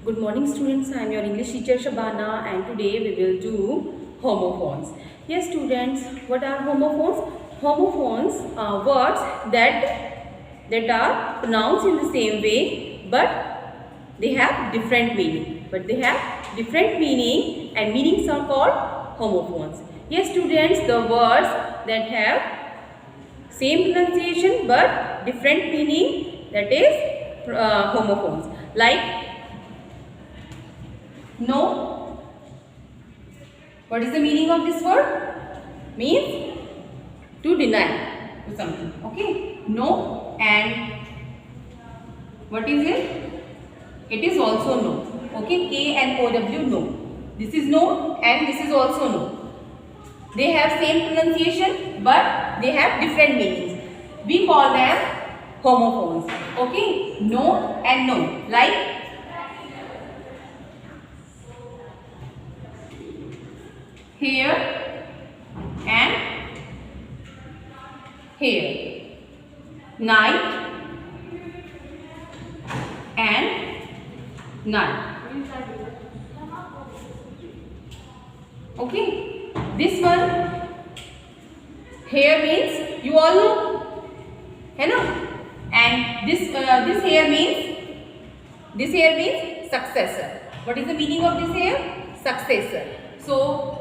Good morning students, I am your English teacher Shabana and today we will do homophones. Yes students, what are homophones? Homophones are words that are pronounced in the same way but they have different meaning. And meanings are called homophones. Yes students, the words that have same pronunciation but different meaning, that is homophones. Like no. What is the meaning of this word? Means to deny to something. Okay. No and what is it? It is also no. Okay. K-N-O-W, no. This is no and this is also no. They have same pronunciation but they have different meanings. We call them homophones. Okay. No and no. Like here and here, night and night. Okay, this one here means you all know, है ना? And this here means successor. What is the meaning of this here? Successor. So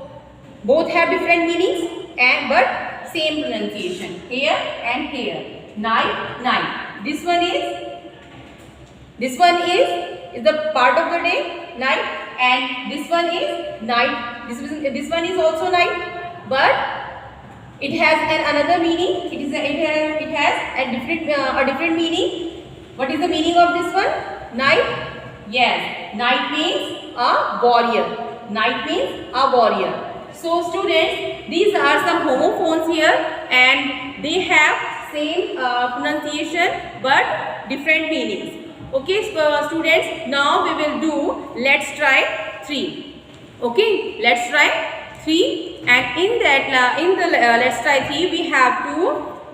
both have different meanings but same pronunciation. Here and here. Night, night. This one is the part of the day, night, and this one is night. This one is also night, but it has another meaning. It has a different meaning. What is the meaning of this one? Night. Yes, night means a warrior. Night means a warrior. So students, these are some homophones here and they have same pronunciation but different meanings. Okay, so students, now we will do let's try 3. Okay, let's try 3 and in the let's try 3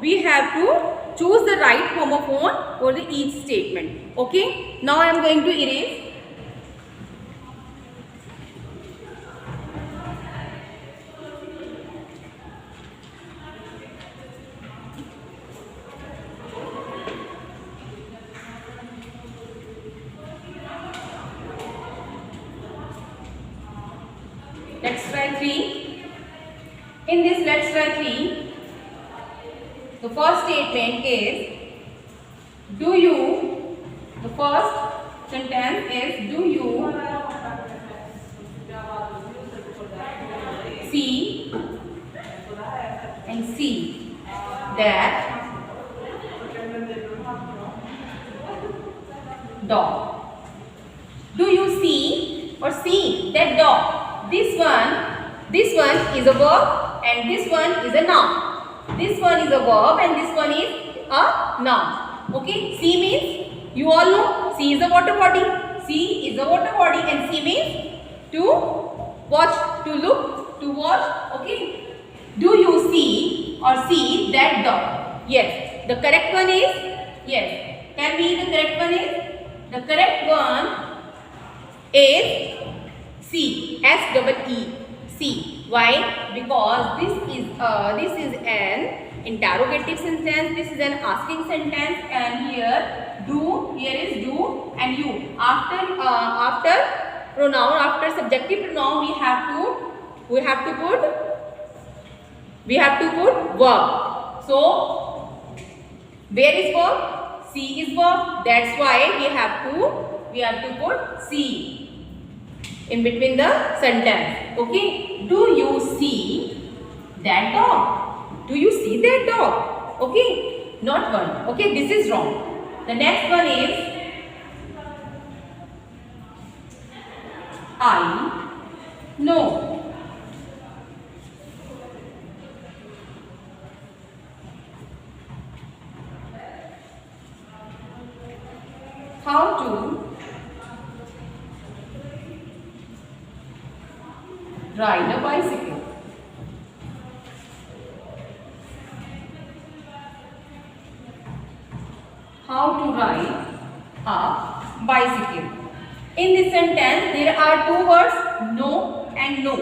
we have to choose the right homophone for each statement. Okay, now I am going to erase. Let's try 3. In this let's try 3, the first statement is do you. The first sentence is do you see and see that dog? Do you see or see that dog? This one is a verb and this one is a noun. This one is a verb and this one is a noun. Okay, see means you all know see is a water body. See is a water body and see means to watch, to look, to watch. Okay, do you see or see that dog? Yes, the correct one is yes. Tell me the correct one is. The correct one is C, S-E-E, C. Why? Because this is an interrogative sentence. This is an asking sentence, and here is do, and you. After pronoun, after subjective pronoun, we have to put verb. So where is verb? C is verb. That's why we have to put C in between the sentence. Okay, do you see that dog? Do you see that dog? Okay, not one. Okay, this is wrong. The next one is I know. How to ride a bicycle. How to ride a bicycle. In this sentence, there are two words, no and no.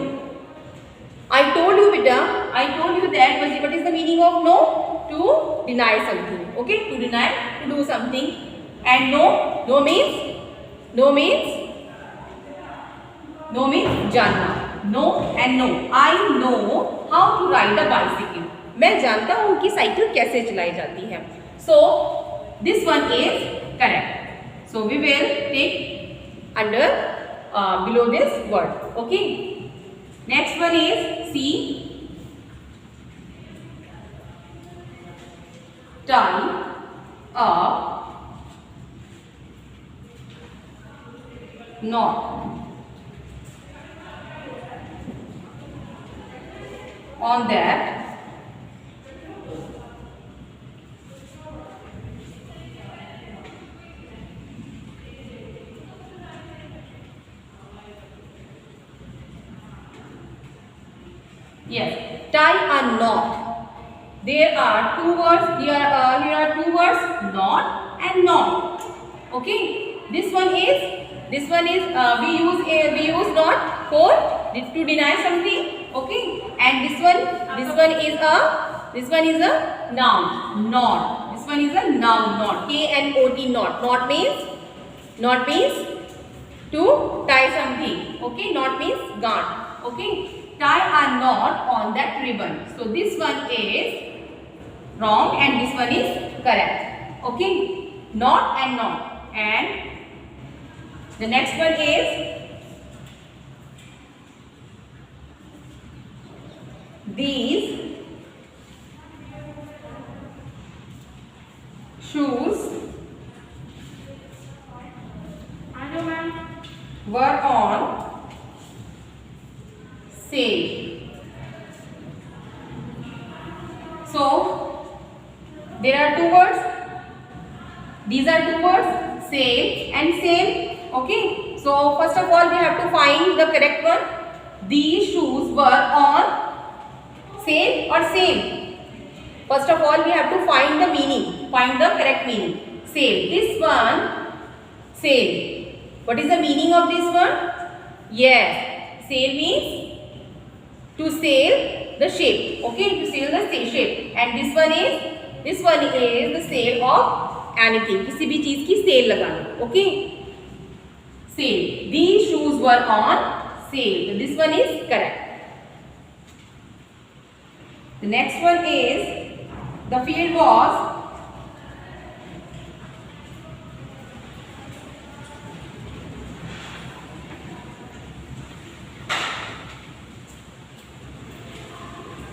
I told you, beta. I told you that what is the meaning of no? To deny something. Okay, to deny, to do something. And no means जानना. No and no. I know how to ride a bicycle. मैं जानता हूँ कि cycle कैसे चलाई जाती है. So this one is correct. So we will take under below this word. Okay. Next one is C. Tie a knot on that yes, tie a knot. There are two words here. Here are two words, knot and knot. Okay, this one is we use knot for to deny something. Okay, and this one is a noun, knot. This one is a noun, knot. K-N-O-T, knot. Knot means to tie something. Okay, knot means garn. Okay, tie a knot on that ribbon. So this one is wrong and this one is correct. Okay, knot and knot. And the next one is these shoes were on sale. So there are two words. These are two words, sale and sale. Okay. So first of all we have to find the correct one. These shoes were on sale or sale. First of all we have to find the meaning. Find the correct meaning. Sale. This one, sale. What is the meaning of this one? Yes. Sale means to sail the ship. Okay, to sail the ship. And this one is the sale of anything. किसी भी चीज की cell लगाना. Okay. Sale. These shoes were on sale. So this one is correct. The next one is the field was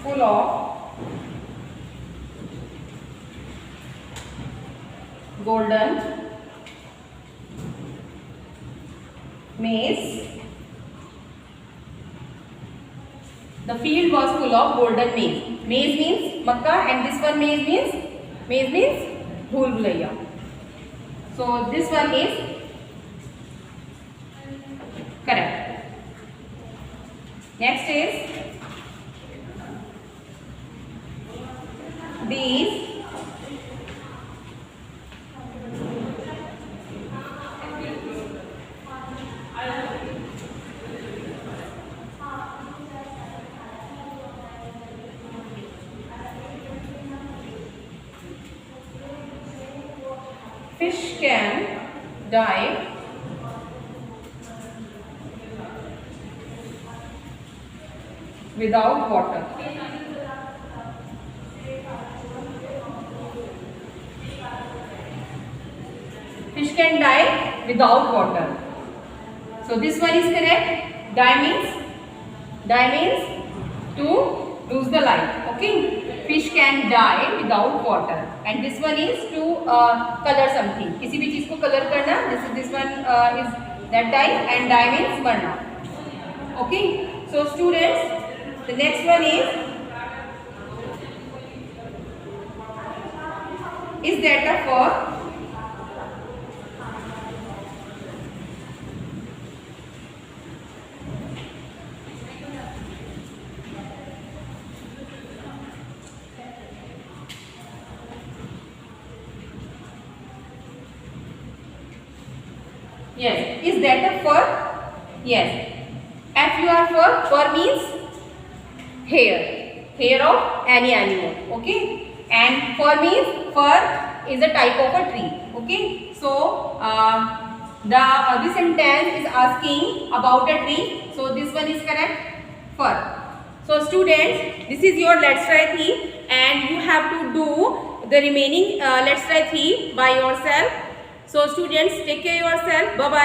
full of golden maize. The field was full of golden maize. Maize means makka and this one maize means bhul bhulaiya. So this one is correct. Next is these fish can dive without water. Fish can dive without water. So this one is correct. Die means to lose the life. Okay. Fish can die without water. And this one is to color something. किसी भी चीज को color करना. This one is that die and die means मरना. Okay. So students, the next one is that a fur? Yes. Is that a fur? Yes. FUR fur. Fur means hair. Hair of any animal. Okay. And fur means fur is a type of a tree. Okay. So this sentence is asking about a tree. So this one is correct. Fur. So students, this is your let's try 3 and you have to do the remaining let's try 3 by yourself. So students, take care yourself. Bye bye.